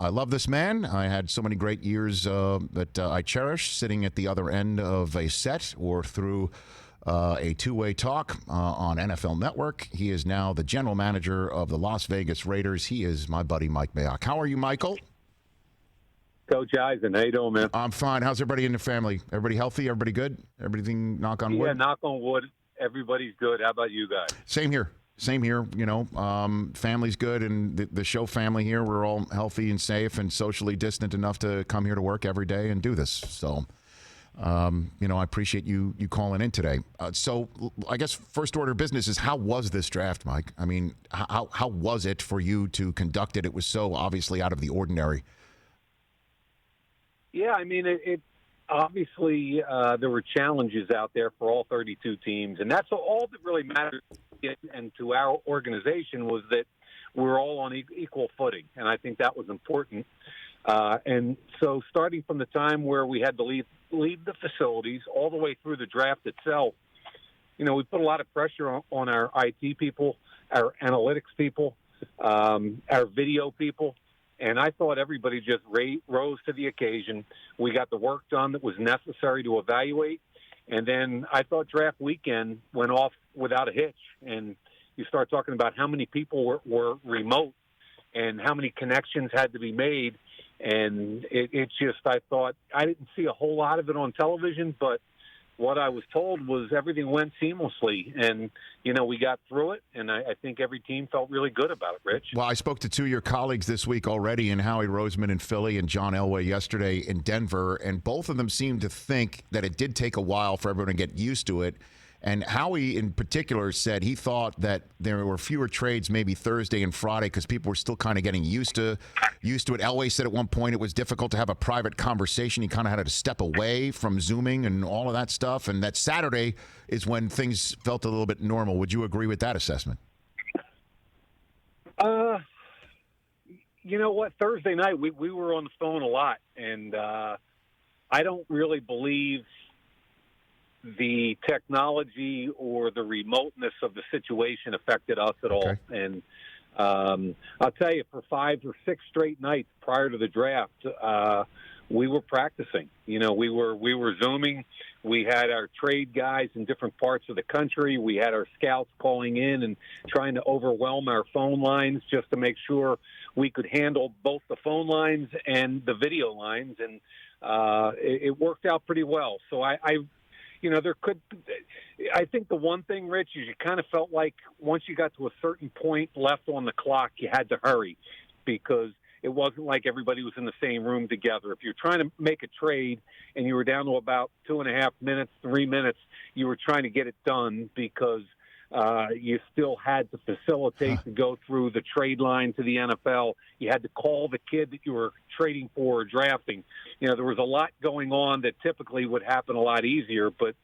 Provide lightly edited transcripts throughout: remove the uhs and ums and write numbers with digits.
I love this man. I had so many great years that I cherish sitting at the other end of a set or through a two-way talk on NFL Network. He is now the general manager of the Las Vegas Raiders. He is my buddy Mike Mayock. How are you, Michael? Coach Eisen, how you doing, man? I'm fine. How's everybody in the family? Everybody healthy? Everybody good? Everything, knock on wood? Yeah, knock on wood. Everybody's good. How about you guys? Same here. Same here. You know, family's good, and the show family here, we're all healthy and safe and socially distant enough to come here to work every day and do this. So, you know, I appreciate you calling in today. So I guess first order of business is, how was this draft, Mike? I mean, how was it for you to conduct it? It was so obviously out of the ordinary. Yeah, I mean, it obviously there were challenges out there for all 32 teams, and that's all that really mattered. And to our organization was that we're all on equal footing, and I think that was important. And so starting from the time where we had to leave the facilities all the way through the draft itself, you know, we put a lot of pressure on our IT people, our analytics people, our video people, and I thought everybody just rose to the occasion. We got the work done that was necessary to evaluate. And then I thought draft weekend went off without a hitch. And you start talking about how many people were remote and how many connections had to be made. And it's just, I thought, I didn't see a whole lot of it on television, but what I was told was everything went seamlessly. And, you know, we got through it, and I think every team felt really good about it, Rich. Well, I spoke to two of your colleagues this week already, and Howie Roseman in Philly and John Elway yesterday in Denver, and both of them seemed to think that it did take a while for everyone to get used to it. And Howie in particular said he thought that there were fewer trades maybe Thursday and Friday because people were still kind of getting used to it. Elway said at one point it was difficult to have a private conversation. He kind of had to step away from Zooming and all of that stuff. And that Saturday is when things felt a little bit normal. Would you agree with that assessment? You know what? Thursday night we were on the phone a lot, and I don't really believe the technology or the remoteness of the situation affected us at all. And I'll tell you, for 5 or 6 straight nights prior to the draft, we were practicing. You know, we were Zooming. We had our trade guys in different parts of the country. We had our scouts calling in and trying to overwhelm our phone lines just to make sure we could handle both the phone lines and the video lines. And it worked out pretty well. So you know, I think the one thing, Rich, is you kind of felt like once you got to a certain point left on the clock, you had to hurry because it wasn't like everybody was in the same room together. If you're trying to make a trade and you were down to about 2.5 minutes, 3 minutes, you were trying to get it done because you still had to facilitate to go through the trade line to the NFL. You had to call the kid that you were trading for or drafting. You know, there was a lot going on that typically would happen a lot easier, but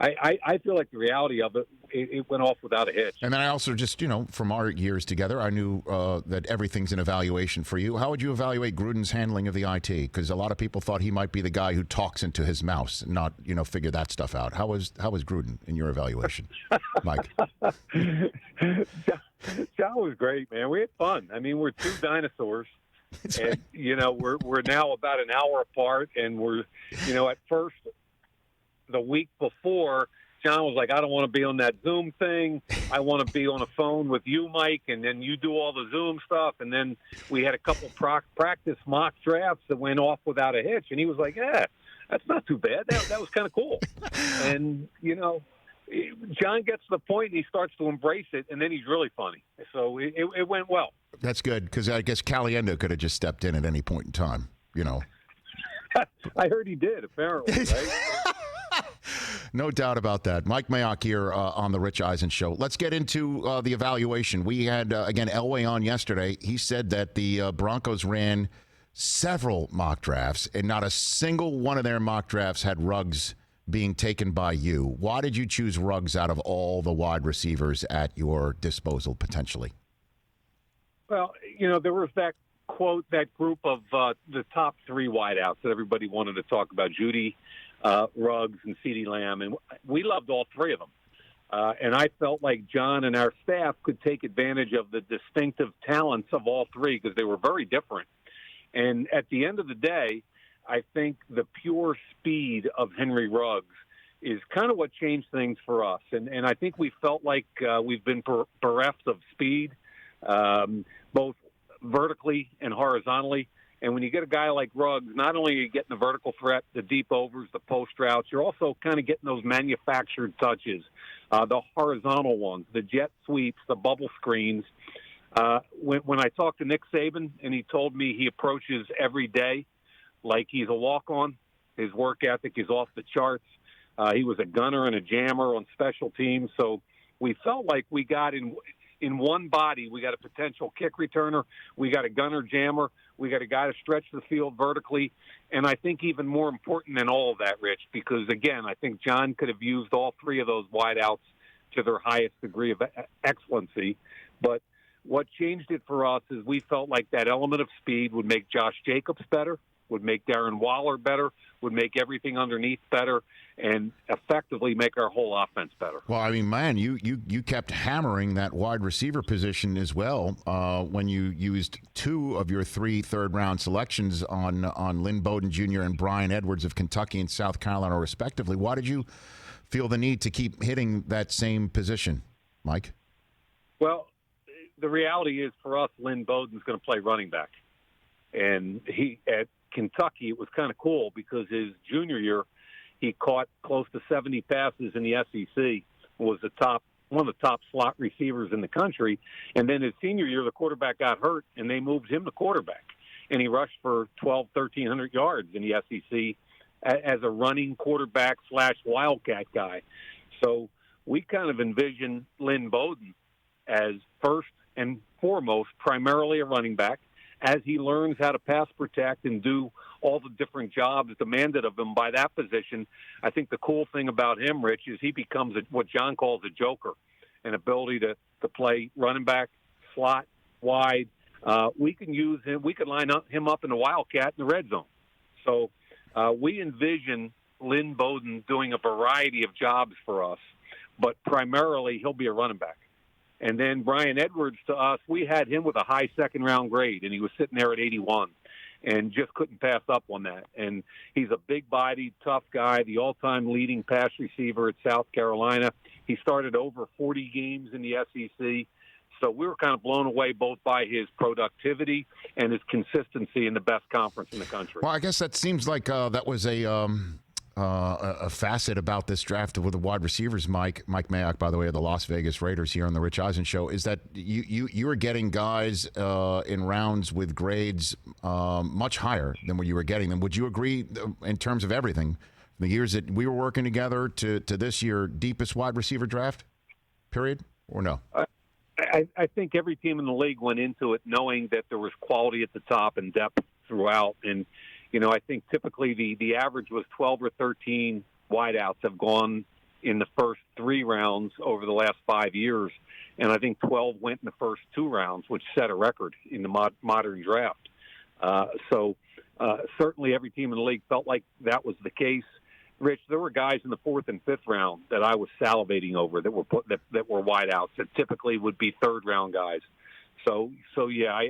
I feel like the reality of it went off without a hitch. And then I also just, you know, from our years together, I knew that everything's an evaluation for you. How would you evaluate Gruden's handling of the IT? Because a lot of people thought he might be the guy who talks into his mouse and not, you know, figure that stuff out. How was Gruden in your evaluation, Mike? John was great, man. We had fun. I mean, we're two dinosaurs. And, you know, we're now about an hour apart, and we're, you know, at first, the week before, John was like, I don't want to be on that Zoom thing. I want to be on a phone with you, Mike, and then you do all the Zoom stuff. And then we had a couple practice mock drafts that went off without a hitch. And he was like, yeah, that's not too bad. That was kind of cool. And, you know, John gets to the point and he starts to embrace it, and then he's really funny. So it went well. That's good, because I guess Caliendo could have just stepped in at any point in time, you know. I heard he did, apparently, right? No doubt about that. Mike Mayock here on the Rich Eisen Show. Let's get into the evaluation. We had, again, Elway on yesterday. He said that the Broncos ran several mock drafts, and not a single one of their mock drafts had Ruggs being taken by you. Why did you choose Ruggs out of all the wide receivers at your disposal, potentially? Well, you know, there was that quote, that group of the top 3 wideouts that everybody wanted to talk about, Judy, Ruggs, and CeeDee Lamb, and we loved all 3 of them. And I felt like John and our staff could take advantage of the distinctive talents of all 3 because they were very different. And at the end of the day, I think the pure speed of Henry Ruggs is kind of what changed things for us. And I think we felt like we've been bereft of speed, both vertically and horizontally. And when you get a guy like Ruggs, not only are you getting the vertical threat, the deep overs, the post routes, you're also kind of getting those manufactured touches, the horizontal ones, the jet sweeps, the bubble screens. When I talked to Nick Saban and he told me he approaches every day like he's a walk-on, his work ethic is off the charts. He was a gunner and a jammer on special teams. So we felt like we got in one body. We got a potential kick returner. We got a gunner jammer. We got a guy to stretch the field vertically. And I think even more important than all of that, Rich, because, again, I think John could have used all three of those wideouts to their highest degree of excellency. But what changed it for us is we felt like that element of speed would make Josh Jacobs better, would make Darren Waller better, would make everything underneath better, and effectively make our whole offense better. Well, I mean, man, you kept hammering that wide receiver position as well when you used two of your 3 third-round selections on Lynn Bowden Jr. and Brian Edwards of Kentucky and South Carolina, respectively. Why did you feel the need to keep hitting that same position, Mike? Well, the reality is for us, Lynn Bowden's going to play running back. And at Kentucky, it was kind of cool because his junior year, he caught close to 70 passes in the SEC, was one of the top slot receivers in the country. And then his senior year, the quarterback got hurt, and they moved him to quarterback. And he rushed for 1,300 yards in the SEC as a running quarterback / wildcat guy. So we kind of envision Lynn Bowden as first and foremost primarily a running back. As he learns how to pass protect and do all the different jobs demanded of him by that position, I think the cool thing about him, Rich, is he becomes what John calls a joker, an ability to play running back, slot, wide. We can use him. We could line him up in the wildcat in the red zone. So we envision Lynn Bowden doing a variety of jobs for us, but primarily he'll be a running back. And then Brian Edwards, to us, we had him with a high second-round grade, and he was sitting there at 81 and just couldn't pass up on that. And he's a big-bodied, tough guy, the all-time leading pass receiver at South Carolina. He started over 40 games in the SEC. So we were kind of blown away both by his productivity and his consistency in the best conference in the country. Well, I guess that seems like that was a facet about this draft with the wide receivers, Mike Mayock, by the way, of the Las Vegas Raiders here on the Rich Eisen Show, is that you were getting guys in rounds with grades much higher than what you were getting them. Would you agree in terms of everything, the years that we were working together to this year deepest wide receiver draft, period, or no? I think every team in the league went into it knowing that there was quality at the top and depth throughout. And I think typically the average was 12 or 13 wideouts have gone in the first 3 rounds over the last 5 years. And I think 12 went in the first 2 rounds, which set a record in the modern draft. So certainly every team in the league felt like that was the case. Rich, there were guys in the 4th and 5th round that I was salivating over that were that were wideouts that typically would be 3rd round guys. So yeah,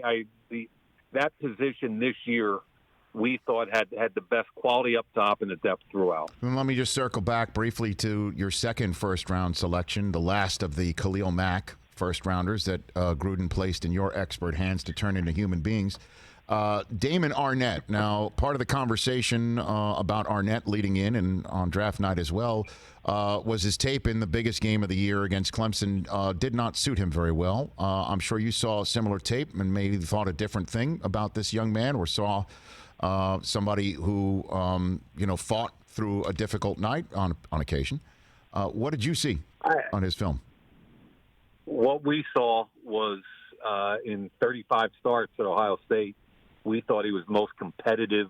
that position this year we thought had the best quality up top and the depth throughout. And let me just circle back briefly to your second first-round selection, the last of the Khalil Mack first-rounders that Gruden placed in your expert hands to turn into human beings. Damon Arnett. Now, part of the conversation about Arnett leading in and on draft night as well was his tape in the biggest game of the year against Clemson did not suit him very well. I'm sure you saw a similar tape and maybe thought a different thing about this young man, or saw somebody who fought through a difficult night on occasion. What did you see on his film? What we saw was in 35 starts at Ohio State, we thought he was the most competitive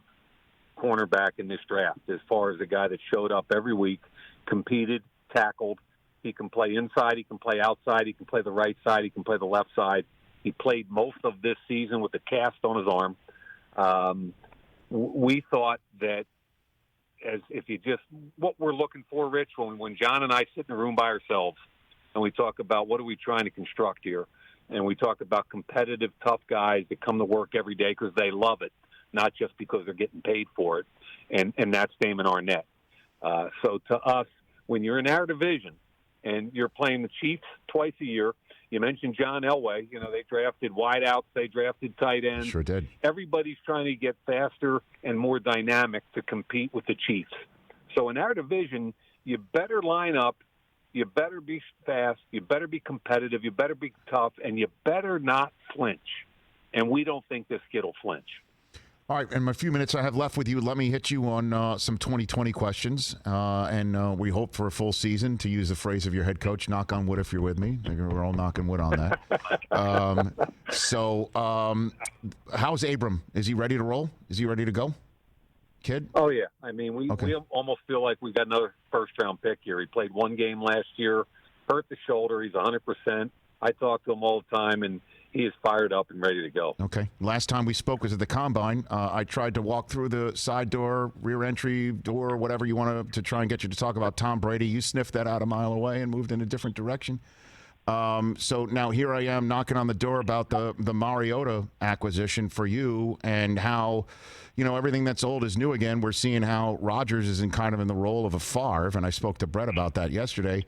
cornerback in this draft, as far as a guy that showed up every week, competed, tackled. He can play inside, he can play outside, he can play the right side, he can play the left side. He played most of this season with a cast on his arm. We thought that what we're looking for, Rich, when John and I sit in a room by ourselves and we talk about what are we trying to construct here, and we talk about competitive, tough guys that come to work every day because they love it. not just because they're getting paid for it, and that's Damon Arnett. So to us, when you're in our division and you're playing the Chiefs twice a year, you mentioned John Elway. They drafted wideouts, they drafted tight ends. Sure did. Everybody's trying to get faster and more dynamic to compete with the Chiefs. So in our division, you better line up, you better be fast, you better be competitive, you better be tough, and you better not flinch. And we don't think this kid will flinch. All right, in a few minutes I have left with you, let me hit you on some 2020 questions. And we hope for a full season, to use the phrase of your head coach. Knock on wood if you're with me. We're all knocking wood on that. How's Abram? Is he ready to roll? Is he ready to go? Kid? Oh, yeah. I mean, we almost feel like we got another first-round pick here. He played one game last year, hurt the shoulder. He's 100%. I talk to him all the time, and he is fired up and ready to go. Okay. Last time we spoke was at the Combine. I tried to walk through the side door, rear entry door, whatever you want to try and get you to talk about Tom Brady. You sniffed that out a mile away and moved in a different direction. So now here I am knocking on the door about the Mariota acquisition for you, and how, everything that's old is new again. We're seeing how Rodgers is in the role of a Favre, and I spoke to Brett about that yesterday.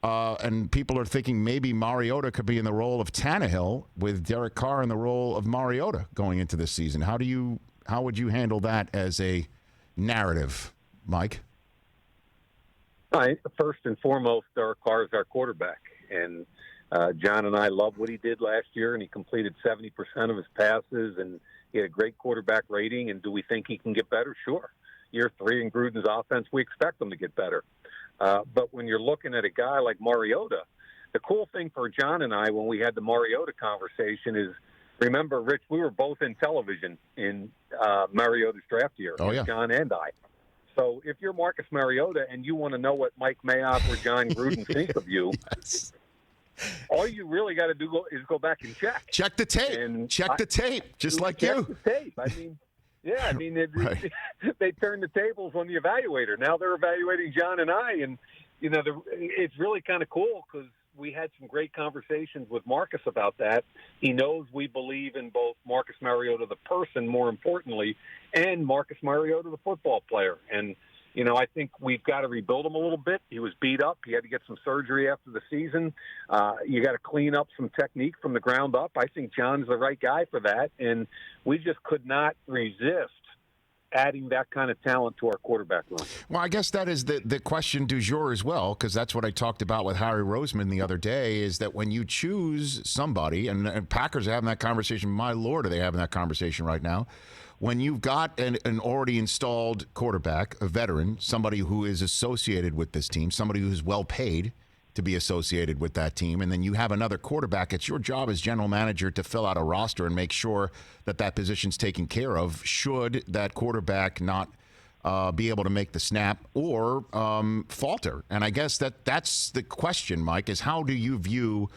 And people are thinking maybe Mariota could be in the role of Tannehill, with Derek Carr in the role of Mariota going into this season. How would you handle that as a narrative, Mike? First and foremost, Derek Carr is our quarterback, and John and I love what he did last year, and he completed 70% of his passes, and he had a great quarterback rating. And do we think he can get better? Sure. Year 3 in Gruden's offense, we expect him to get better. But when you're looking at a guy like Mariota, the cool thing for John and I when we had the Mariota conversation is, remember, Rich, we were both in television in Mariota's draft year, John and I. So if you're Marcus Mariota and you want to know what Mike Mayock or John Gruden think of you, yes, all you really got to do is go back and check. Check the tape. The tape, just like you. Check the tape. I mean, yeah, right. They turned the tables on the evaluator. Now they're evaluating John and I, and it's really kind of cool because we had some great conversations with Marcus about that. He knows we believe in both Marcus Mariota, the person, more importantly, and Marcus Mariota, the football player. And I think we've got to rebuild him a little bit. He was beat up. He had to get some surgery after the season. You got to clean up some technique from the ground up. I think John's the right guy for that, and we just could not resist adding that kind of talent to our quarterback room. Well, I guess that is the question du jour as well, because that's what I talked about with Harry Roseman the other day, is that when you choose somebody, and Packers are having that conversation, my Lord, are they having that conversation right now, when you've got an already installed quarterback, a veteran, somebody who is associated with this team, somebody who's well paid to be associated with that team, and then you have another quarterback, it's your job as general manager to fill out a roster and make sure that position's taken care of should that quarterback not be able to make the snap or falter. And I guess that's the question, Mike, is how do you view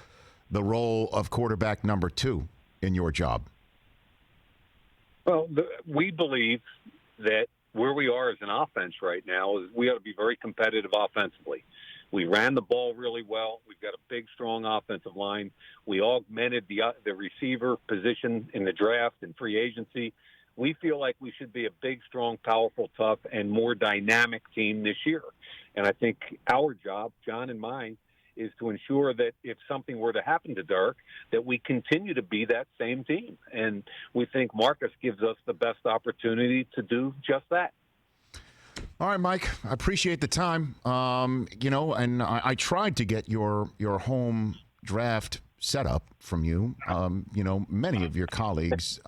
the role of quarterback number 2 in your job? Well, we believe that where we are as an offense right now is we ought to be very competitive offensively. We ran the ball really well. We've got a big, strong offensive line. We augmented the receiver position in the draft and free agency. We feel like we should be a big, strong, powerful, tough, and more dynamic team this year. And I think our job, John and mine, is to ensure that if something were to happen to Dirk, that we continue to be that same team. And we think Marcus gives us the best opportunity to do just that. All right, Mike, I appreciate the time. And I tried to get your home draft set up from you. Many of your colleagues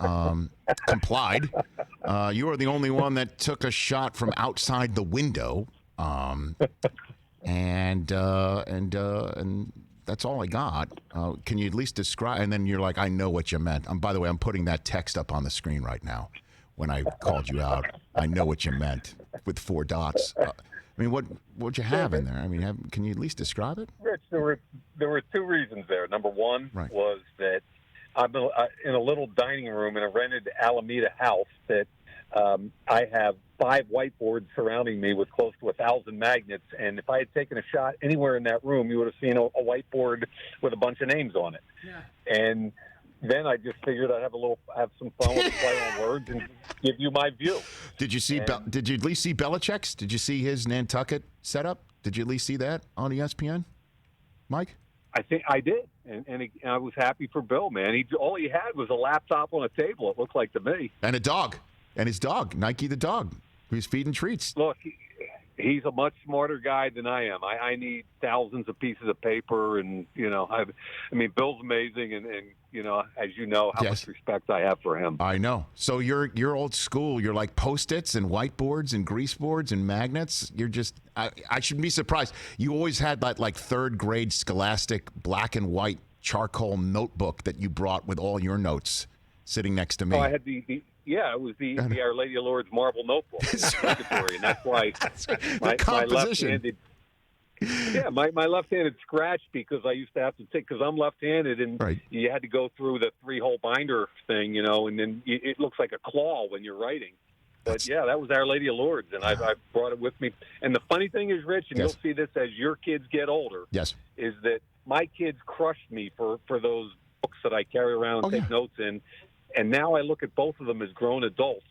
complied. You are the only one that took a shot from outside the window. And that's all I got. Can you at least describe? And then you're like, I know what you meant. By the way, I'm putting that text up on the screen right now. When I called you out, I know what you meant with 4 dots. What'd you have in there? Can you at least describe it? Rich, there were 2 reasons there. Number one was that I'm in a little dining room in a rented Alameda house that I have 5 whiteboards surrounding me with close to 1,000 magnets. And if I had taken a shot anywhere in that room, you would have seen a whiteboard with a bunch of names on it. Yeah. And then I just figured I'd have some fun with play on words and give you my view. Did you see? Did you at least see Belichick's? Did you see his Nantucket setup? Did you at least see that on ESPN, Mike? I think I did, and I was happy for Bill, man. All he had was a laptop on a table. It looked like to me, and a dog, and his dog, Nike the dog, who's feeding treats. Look, he's a much smarter guy than I am. I need thousands of pieces of paper, and I mean, Bill's amazing, and as you know, how much respect I have for him. I know. So you're old school. You're like Post-its and whiteboards and grease boards and magnets. You're just I shouldn't be surprised. You always had that like third grade Scholastic black and white charcoal notebook that you brought with all your notes sitting next to me. Oh, I had it was the Our Lady of Lourdes marble notebook, and that's why my left-handed. Yeah, my left-handed scratched because I used to have to take, because I'm left-handed, and you had to go through the 3-hole binder thing, and then it looks like a claw when you're writing. But that was Our Lady of Lourdes, and I brought it with me. And the funny thing is, Rich, and you'll see this as your kids get older, is that my kids crushed me for those books that I carry around and take notes in. And now I look at both of them as grown adults,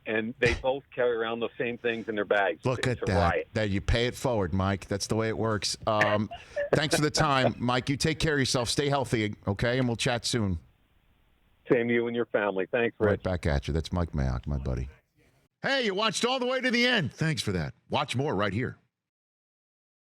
and they both carry around the same things in their bags. Look at that. That you pay it forward, Mike. That's the way it works. Thanks for the time, Mike. You take care of yourself. Stay healthy, okay? And we'll chat soon. Same to you and your family. Thanks, Rich. Right back at you. That's Mike Mayock, my buddy. Hey, you watched all the way to the end. Thanks for that. Watch more right here.